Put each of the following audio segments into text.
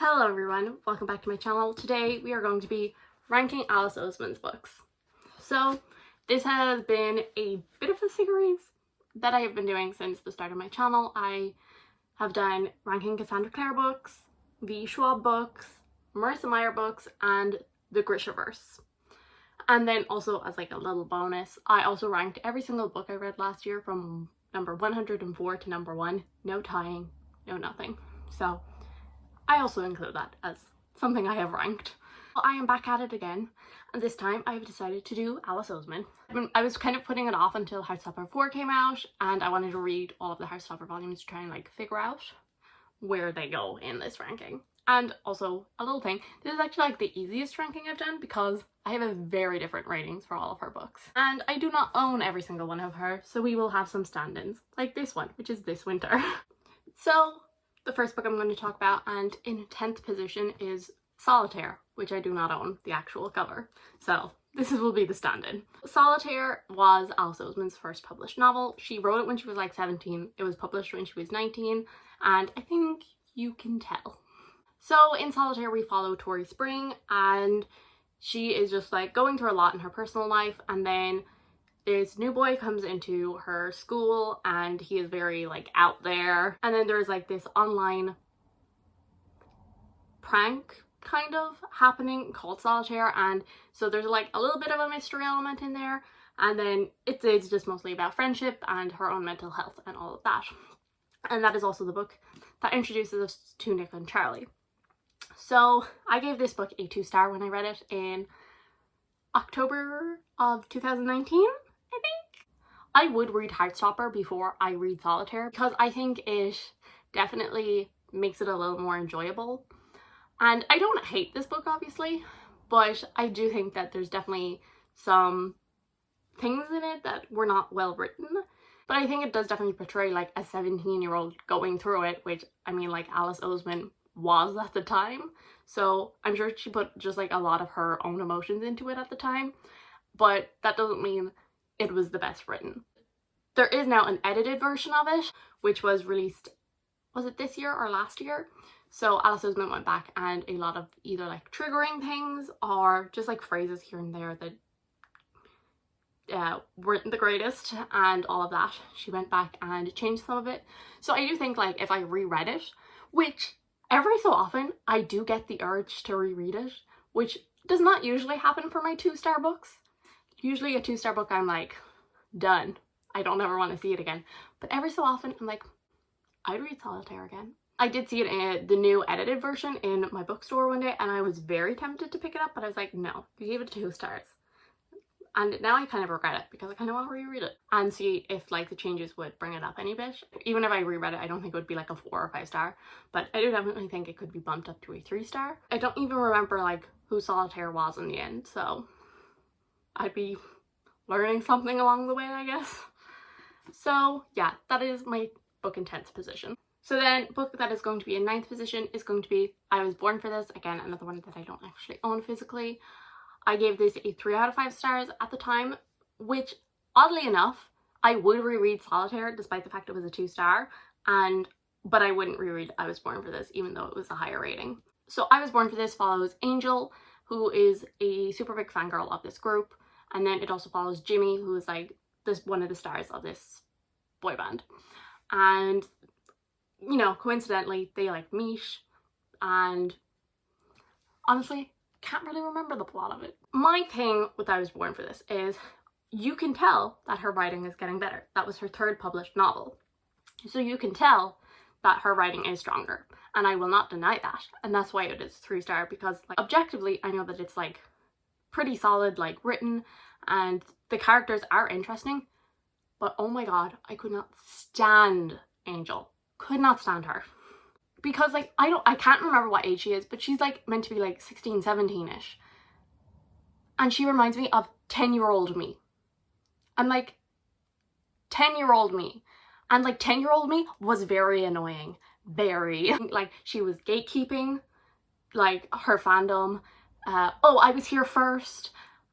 Hello everyone, welcome back to my channel. Today we are going to be ranking Alice Oseman's books. So this has been a bit of a series that I have been doing since the start of my channel. I have done ranking Cassandra Clare books, V. Schwab books, Marissa Meyer books, and the Grishaverse. And then also as like a little bonus, I also ranked every single book I read last year from number 104 to number 1. No tying, no nothing. So I also include that as something I have ranked. Well, I am back at it again, and this time I have decided to do Alice Oseman. I was kind of putting it off until Heartstopper 4 came out, and I wanted to read all of the Heartstopper volumes to try and like figure out where they go in this ranking. And also, a little thing, this is actually like the easiest ranking I've done because I have a very different ratings for all of her books. And I do not own every single one of her, so we will have some stand-ins, like this one, which is this winter. So the first book I'm going to talk about, and in 10th position, is Solitaire, which I do not own the actual cover. So this will be the stand-in. Solitaire was Alice Oseman's first published novel. She wrote it when she was like 17. It was published when she was 19, and I think you can tell. So in Solitaire we follow Tori Spring, and she is just like going through a lot in her personal life, and then this new boy comes into her school and he is very like out there, and then there's like this online prank kind of happening called Solitaire, and so there's like a little bit of a mystery element in there, and then it's just mostly about friendship and her own mental health and all of that. And that is also the book that introduces us to Nick and Charlie. So I gave this book a 2-star when I read it in October of 2019. I think. I would read Heartstopper before I read Solitaire because I think it definitely makes it a little more enjoyable. And I don't hate this book obviously, but I do think that there's definitely some things in it that were not well written. But I think it does definitely portray like a 17-year-old going through it, which I mean like Alice Oseman was at the time. So I'm sure she put just like a lot of her own emotions into it at the time, but that doesn't mean it was the best written. There is now an edited version of it, which was released, was it this year or last year? So Alice Oseman went back, and a lot of either like triggering things or just like phrases here and there that weren't the greatest and all of that, she went back and changed some of it. So I do think like if I reread it, which every so often I do get the urge to reread it, which does not usually happen for my 2-star books. Usually a 2-star book I'm like, done. I don't ever want to see it again. But every so often I'm like, I'd read Solitaire again. I did see it in the new edited version in my bookstore one day, and I was very tempted to pick it up, but I was like, no, I gave it 2 stars. And now I kind of regret it because I kind of want to reread it and see if like the changes would bring it up any bit. Even if I reread it, I don't think it would be like a 4 or 5 star, but I do definitely think it could be bumped up to a 3-star. I don't even remember like who Solitaire was in the end, so I'd be learning something along the way, I guess. So yeah, that is my book in 10th position. So then book that is going to be in 9th position is going to be I Was Born for This. Again, another one that I don't actually own physically. I gave this a 3 out of 5 stars at the time, which oddly enough, I would reread Solitaire despite the fact it was a 2-star, but I wouldn't reread I Was Born for This even though it was a higher rating. So I Was Born for This follows Angel, who is a super big fangirl of this group, and then it also follows Jimmy, who is like one of the stars of this boy band. And you know, coincidentally they like meet, and honestly can't really remember the plot of it. My thing with I Was Born for This is you can tell that her writing is getting better. That was her 3rd published novel, so you can tell that her writing is stronger, and I will not deny that, and that's why it is 3-star, because like objectively I know that it's like pretty solid like written and the characters are interesting, but oh my god, I could not stand Angel. Could not stand her. Because like I can't remember what age she is, but she's like meant to be like 16, 17-ish. And she reminds me of 10-year-old me. I'm like 10-year-old me. And like 10-year-old me was very annoying. Very. Like she was gatekeeping like her fandom. Oh, I was here first.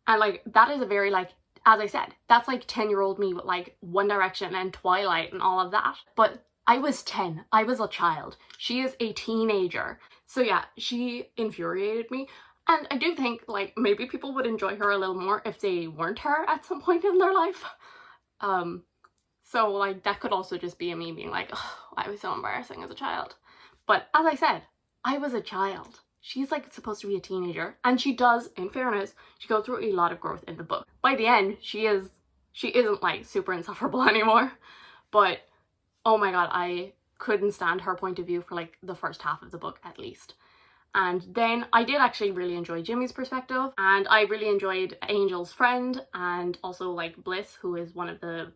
And like that is a very like, as I said, that's like 10-year-old me with like One Direction and Twilight and all of that. But I was 10. I was a child. She is a teenager. So yeah, she infuriated me. And I do think like maybe people would enjoy her a little more if they weren't her at some point in their life. So like that could also just be me being like, oh, I was so embarrassing as a child. But as I said, I was a child. She's like supposed to be a teenager, and she does, in fairness, she goes through a lot of growth in the book. By the end, she isn't like super insufferable anymore. But oh my god, I couldn't stand her point of view for like the first half of the book at least. And then I did actually really enjoy Jimmy's perspective, and I really enjoyed Angel's friend, and also like Bliss, who is one of the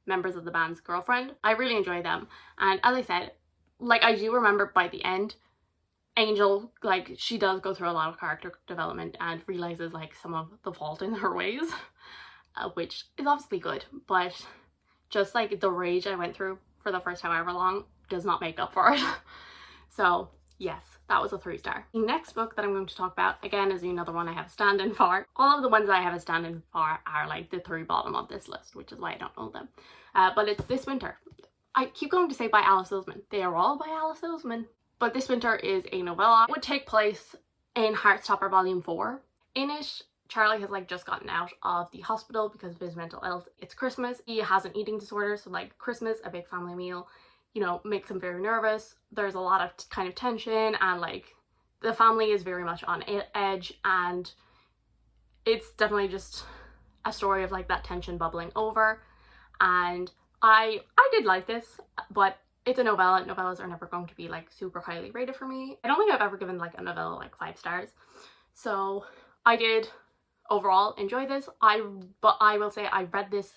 members of the band's girlfriend. I really enjoyed them. And as I said, like I do remember by the end, Angel, like she does go through a lot of character development and realizes like some of the fault in her ways, which is obviously good, but just like the rage I went through for the first however long does not make up for it. So yes, that was a 3-star. The next book that I'm going to talk about, again, is another one I have a stand-in for. All of the ones I have a stand-in for are like the 3 bottom of this list, which is why I don't know them. But it's This Winter. I keep going to say by Alice Oseman. They are all by Alice Oseman. But This Winter is a novella. It would take place in Heartstopper Volume 4. In it, Charlie has like just gotten out of the hospital because of his mental health. It's Christmas. He has an eating disorder, so like Christmas, a big family meal, you know, makes him very nervous. There's a lot of kind of tension, and like the family is very much on edge, and it's definitely just a story of like that tension bubbling over. And I did like this, but it's a novella. Novellas are never going to be like super highly rated for me. I don't think I've ever given like a novella like 5 stars. So I did overall enjoy this. But I will say I read this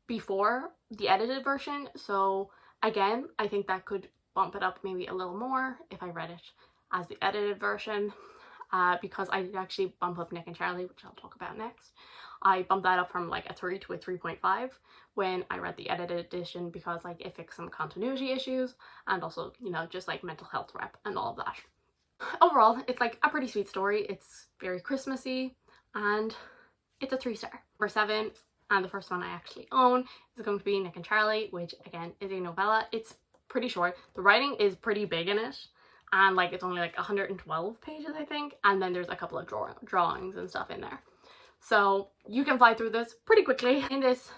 before the edited version, so again, I think that could bump it up maybe a little more if I read it as the edited version, because I did actually bump up Nick and Charlie, which I'll talk about next. I bumped that up from like a 3 to a 3.5 when I read the edited edition, because like it fixed some continuity issues and also, you know, just like mental health rep and all of that. Overall, it's like a pretty sweet story. It's very Christmassy, and it's a 3-star. Number 7, and the first one I actually own, is going to be Nick and Charlie, which again is a novella. It's pretty short. The writing is pretty big in it, and like it's only like 112 pages I think, and then there's a couple of drawings and stuff in there. So you can fly through this pretty quickly. In this,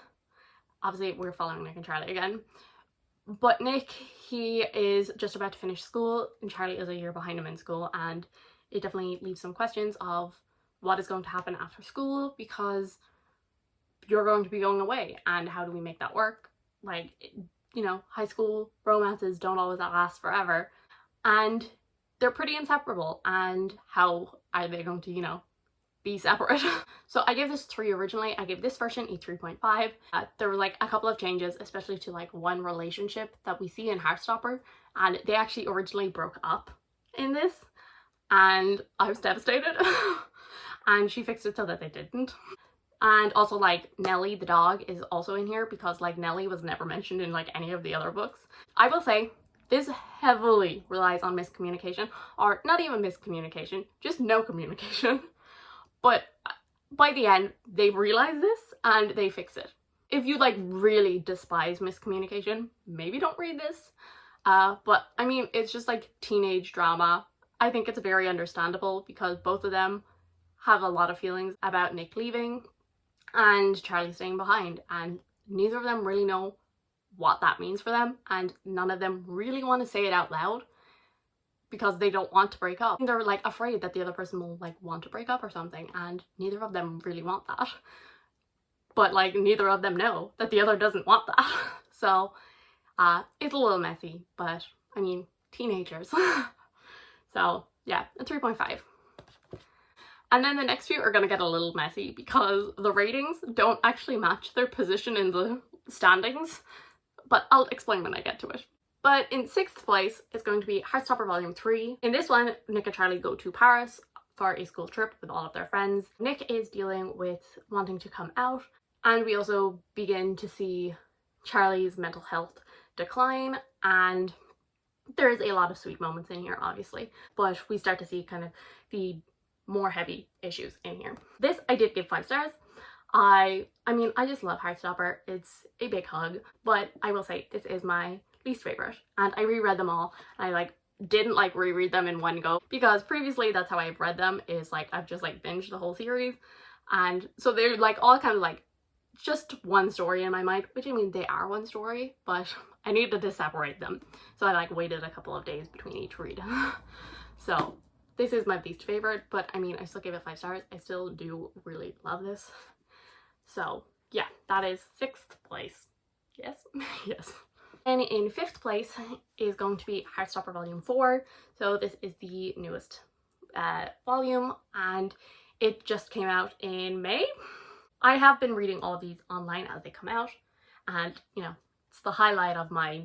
obviously we're following Nick and Charlie again, but Nick, he is just about to finish school and Charlie is a year behind him in school, and it definitely leaves some questions of what is going to happen after school, because you're going to be going away, and how do we make that work? Like, you know, high school romances don't always last forever, and they're pretty inseparable, and how are they going to, you know, be separate? So I gave this 3 originally. I gave this version a 3.5. There were like a couple of changes, especially to like one relationship that we see in Heartstopper, and they actually originally broke up in this, and I was devastated. And she fixed it so that they didn't. And also like Nellie the dog is also in here, because like Nellie was never mentioned in like any of the other books. I will say this heavily relies on miscommunication, or not even miscommunication, just no communication. But by the end, they realize this and they fix it. If you like really despise miscommunication, maybe don't read this. But I mean, it's just like teenage drama. I think it's very understandable, because both of them have a lot of feelings about Nick leaving and Charlie staying behind, and neither of them really know what that means for them, and none of them really want to say it out loud because they don't want to break up. They're like afraid that the other person will like want to break up or something, and neither of them really want that. But like neither of them know that the other doesn't want that. So it's a little messy, but I mean, teenagers. So yeah, a 3.5. And then the next few are going to get a little messy, because the ratings don't actually match their position in the standings, but I'll explain when I get to it. But in 6th place is going to be Heartstopper Volume 3. In this one, Nick and Charlie go to Paris for a school trip with all of their friends. Nick is dealing with wanting to come out, and we also begin to see Charlie's mental health decline, and there's a lot of sweet moments in here, obviously, but we start to see kind of the more heavy issues in here. This I did give 5 stars. I mean, I just love Heartstopper. It's a big hug, but I will say this is my least favorite, and I reread them all, and I like didn't like reread them in one go, because previously that's how I've read them, is like I've just like binged the whole series, and so they're like all kind of like just one story in my mind, which I mean they are one story, but I needed to separate them, so I like waited a couple of days between each read. So this is my least favorite, but I mean I still give it 5 stars. I still do really love this. So yeah, that is 6th place. Yes. Yes. And in 5th place is going to be Heartstopper Volume 4. So this is the newest volume, and it just came out in May. I have been reading all of these online as they come out, and you know, it's the highlight of my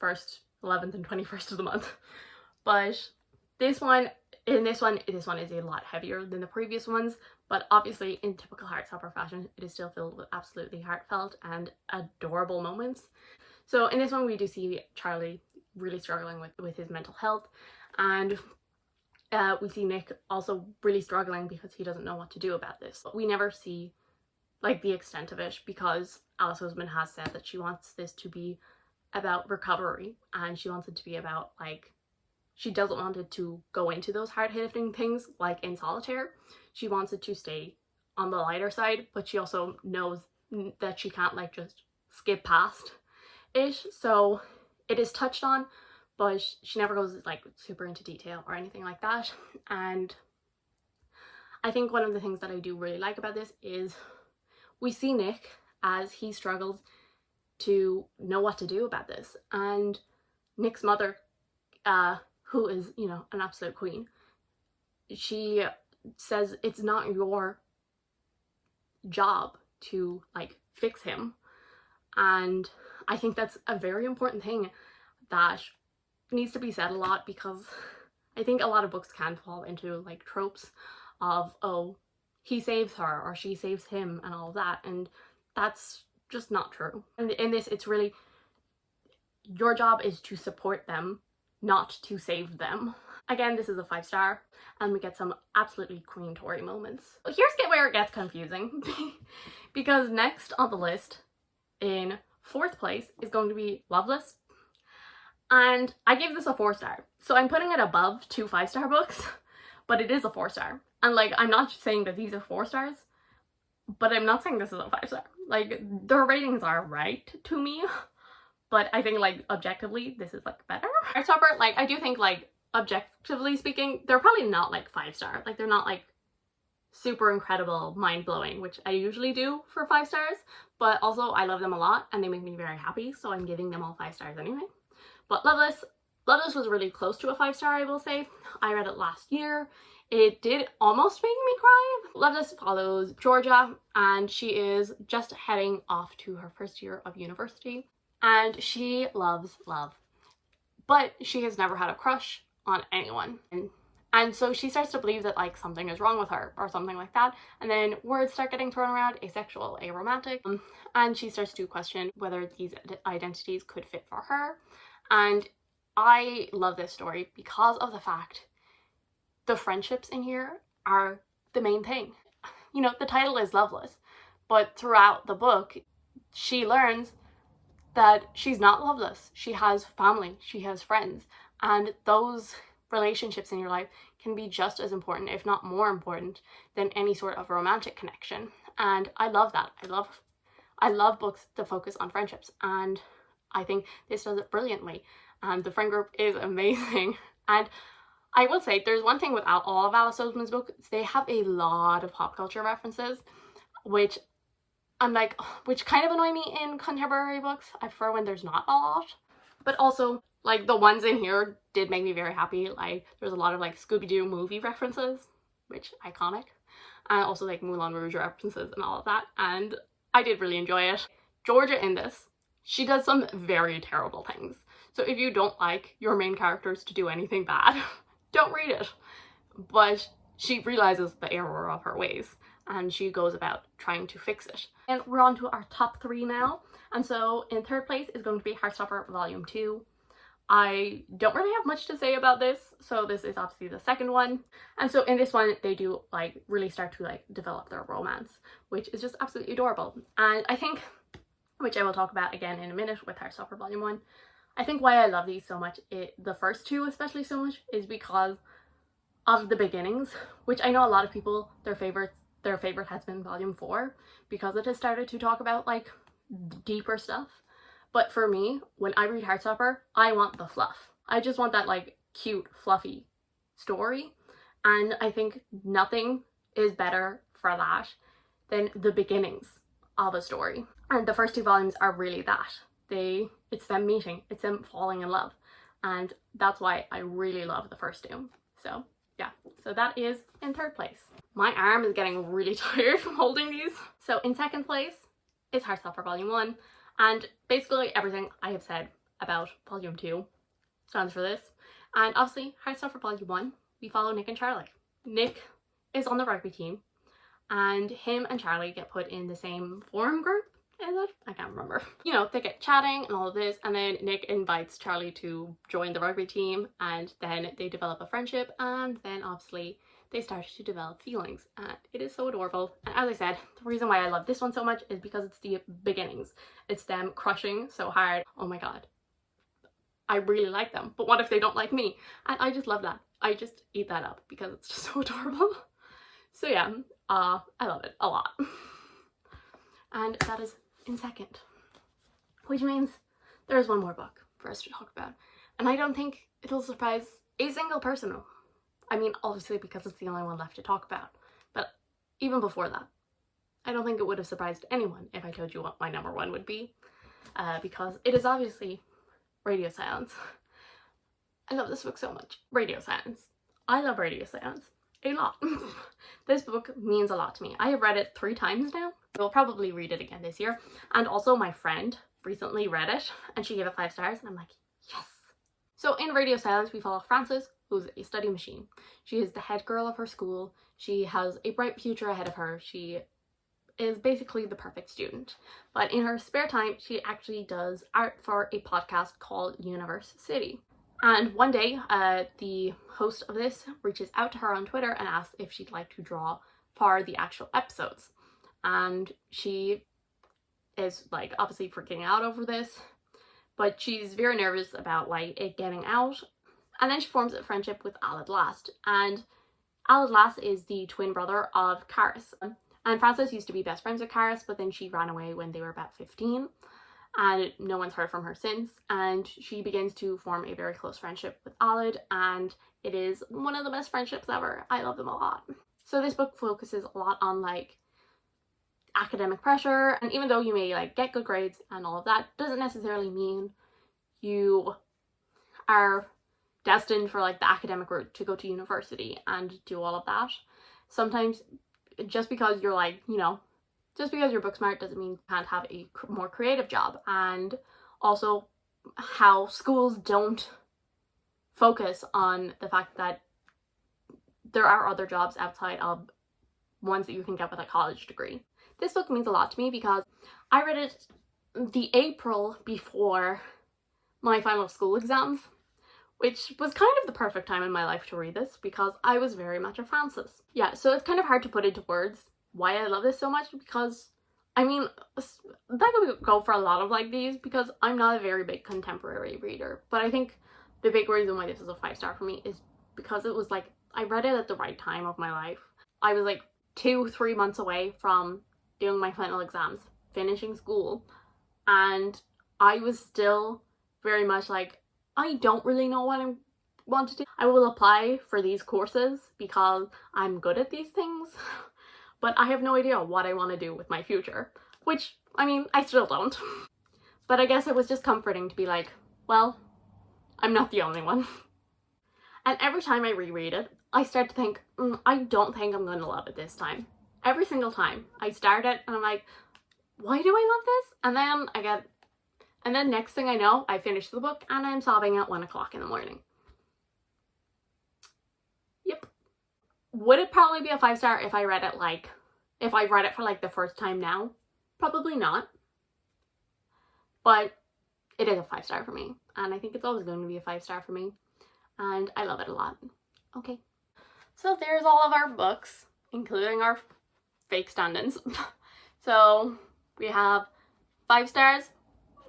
1st, 11th and 21st of the month. But this one is a lot heavier than the previous ones, but obviously in typical Heartstopper fashion, it is still filled with absolutely heartfelt and adorable moments. So in this one, we do see Charlie really struggling with his mental health, and we see Nick also really struggling because he doesn't know what to do about this. But we never see like the extent of it, because Alice Oseman has said that she wants this to be about recovery, and she wants it to be about like, she doesn't want it to go into those hard-hitting things like in Solitaire. She wants it to stay on the lighter side, but she also knows that she can't like just skip past it. So it is touched on, but she never goes like super into detail or anything like that. And I think one of the things that I do really like about this is we see Nick as he struggles to know what to do about this, and Nick's mother, who is, you know, an absolute queen, she says it's not your job to like fix him. And I think that's a very important thing that needs to be said a lot, because I think a lot of books can fall into like tropes of, oh, he saves her or she saves him and all of that, and that's just not true. And in this, it's really your job is to support them, not to save them. Again, this is a 5 star, and we get some absolutely Queen Tory moments. But here's where it gets confusing because next on the list in 4th place is going to be Loveless, and I gave this a 4 star. So I'm putting it above 2 5-star books, but it is a 4 star. And like, I'm not saying that these are 4 stars, but I'm not saying this is a 5 star. Like, their ratings are right to me, but I think like objectively this is like better. Heartstopper, like I do think like objectively speaking, they're probably not like 5 star. Like they're not like super incredible, mind-blowing, which I usually do for 5 stars, but also I love them a lot and they make me very happy, so I'm giving them all 5 stars anyway. But Loveless was really close to a 5 star, I will say. I read it last year. It did almost make me cry. Loveless follows Georgia, and she is just heading off to her 1st year of university, and she loves love, but she has never had a crush on anyone. And so she starts to believe that like something is wrong with her or something like that, and then words start getting thrown around, asexual, aromantic, and she starts to question whether these identities could fit for her. And I love this story because of the fact the friendships in here are the main thing. You know, the title is Loveless, but throughout the book she learns that she's not loveless. She has family, she has friends, and those relationships in your life can be just as important, if not more important, than any sort of romantic connection. And I love that. I love books that focus on friendships, and I think this does it brilliantly. And the friend group is amazing. And I will say there's one thing with all of Alice Oseman's books, they have a lot of pop culture references, which I'm like, which kind of annoy me in contemporary books. I prefer when there's not a lot. But also, like, the ones in here did make me very happy. Like, there's a lot of like Scooby-Doo movie references, which iconic, and also like Moulin Rouge references and all of that, and I did really enjoy it. Georgia in this, she does some very terrible things. So if you don't like your main characters to do anything bad, don't read it. But she realizes the error of her ways, and she goes about trying to fix it. And we're on to our top 3 now. And so in 3rd place is going to be Heartstopper Volume 2. I don't really have much to say about this, so this is obviously the 2nd one. And so in this one, they do like really start to like develop their romance, which is just absolutely adorable. And I think, which I will talk about again in a minute with Heartstopper Volume 1, I think why I love these so much, the first two especially so much, is because of the beginnings, which I know a lot of people, their favorite has been volume 4 because it has started to talk about like deeper stuff. But for me, when I read Heartstopper, I want the fluff. I just want that like cute, fluffy story. And I think nothing is better for that than the beginnings of a story. And the first 2 volumes are really that. It's them meeting, it's them falling in love. And that's why I really love the first 2. So yeah, so that is in 3rd place. My arm is getting really tired from holding these. So in 2nd place is Heartstopper Volume 1. And basically everything I have said about Volume 2 stands for this. And obviously, Heartstopper Volume 1, we follow Nick and Charlie. Nick is on the rugby team, and him and Charlie get put in the same forum group, is it? I can't remember. You know, they get chatting and all of this, and then Nick invites Charlie to join the rugby team, and then they develop a friendship, and then obviously they start to develop feelings, and it is so adorable. And as I said, the reason why I love this one so much is because it's the beginnings. It's them crushing so hard. Oh my god. I really like them, but what if they don't like me? And I just love that. I just eat that up because it's just so adorable. So yeah, I love it a lot. And that is in 2nd, which means there's one more book for us to talk about. And I don't think it'll surprise a single person. I mean, obviously because it's the only one left to talk about. But even before that, I don't think it would have surprised anyone if I told you what my number 1 would be. Because it is obviously Radio Silence. I love this book so much. Radio Silence. I love Radio Silence a lot. This book means a lot to me. I have read it 3 times now. I will probably read it again this year. And also my friend recently read it and she gave it 5 stars and I'm like, yes. So in Radio Silence we follow Frances, who's a study machine. She is the head girl of her school. She has a bright future ahead of her. She is basically the perfect student. But in her spare time, she actually does art for a podcast called Universe City. And one day, the host of this reaches out to her on Twitter and asks if she'd like to draw for the actual episodes. And she is like obviously freaking out over this, but she's very nervous about like it getting out. And then she forms a friendship with Alad Last. And Alad Last is the twin brother of Karis. And Frances used to be best friends with Karis, but then she ran away when they were about 15. And no one's heard from her since. And she begins to form a very close friendship with Alad. And it is one of the best friendships ever. I love them a lot. So this book focuses a lot on like academic pressure. And even though you may like get good grades and all of that, doesn't necessarily mean you are destined for like the academic route to go to university and do all of that. Sometimes just because you're like, you know, just because you're book smart doesn't mean you can't have a more creative job. And also how schools don't focus on the fact that there are other jobs outside of ones that you can get with a college degree. This book means a lot to me because I read it the April before my final school exams, which was kind of the perfect time in my life to read this because I was very much a Frances. Yeah, so it's kind of hard to put into words why I love this so much because, I mean, that could go for a lot of like these because I'm not a very big contemporary reader, but I think the big reason why this is a 5-star for me is because it was like, I read it at the right time of my life. I was like 2-3 months away from doing my final exams, finishing school, and I was still very much like, I don't really know what I want to do. I will apply for these courses because I'm good at these things, but I have no idea what I want to do with my future, which, I mean, I still don't. But I guess it was just comforting to be like, well, I'm not the only one. And every time I reread it, I start to think, I don't think I'm going to love it this time. Every single time I start it and I'm like, why do I love this? And then next thing I know, I finish the book and I'm sobbing at 1 o'clock in the morning. Yep. Would it probably be a 5-star if I read it for like the first time now? Probably not. But it is a 5-star for me. And I think it's always going to be a 5-star for me. And I love it a lot. Okay. So there's all of our books, including our fake stand-ins. So we have 5 stars,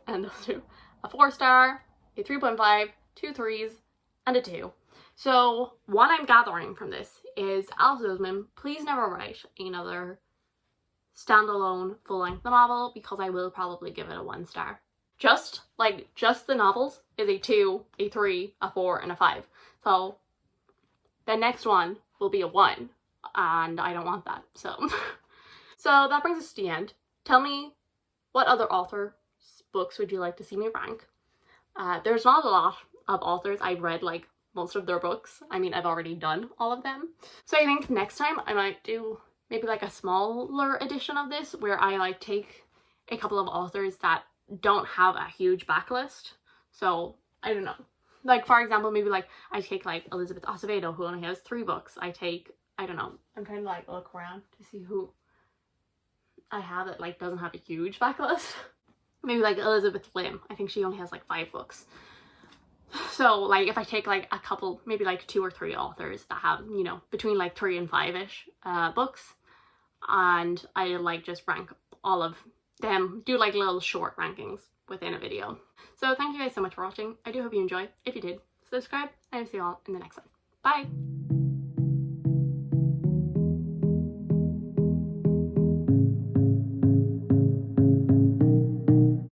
and a 4-star, a 3.5, 2 3s, and a 2. So what I'm gathering from this is, Oseman, please never write another standalone full-length novel, because I will probably give it a 1 star. Just the novels is a 2, a 3, a 4, and a 5. So the next one will be a 1, and I don't want that. So so that brings us to the end. Tell me, what other author books would you like to see me rank? There's not a lot of authors. I've read like most of their books. I mean, I've already done all of them. So I think next time I might do maybe like a smaller edition of this, where I like take a couple of authors that don't have a huge backlist. So I don't know. Like, for example, maybe like I take like Elizabeth Acevedo, who only has 3 books. I take, I don't know, I'm trying to like look around to see who I have that like doesn't have a huge backlist. Maybe like Elizabeth Lim. I think she only has like 5 books. So like if I take like a couple, maybe like 2 or 3 authors that have, you know, between like 3 and 5-ish books, and I like just rank all of them, do like little short rankings within a video. So thank you guys so much for watching. I do hope you enjoyed. If you did, subscribe, and I'll see you all in the next one. Bye!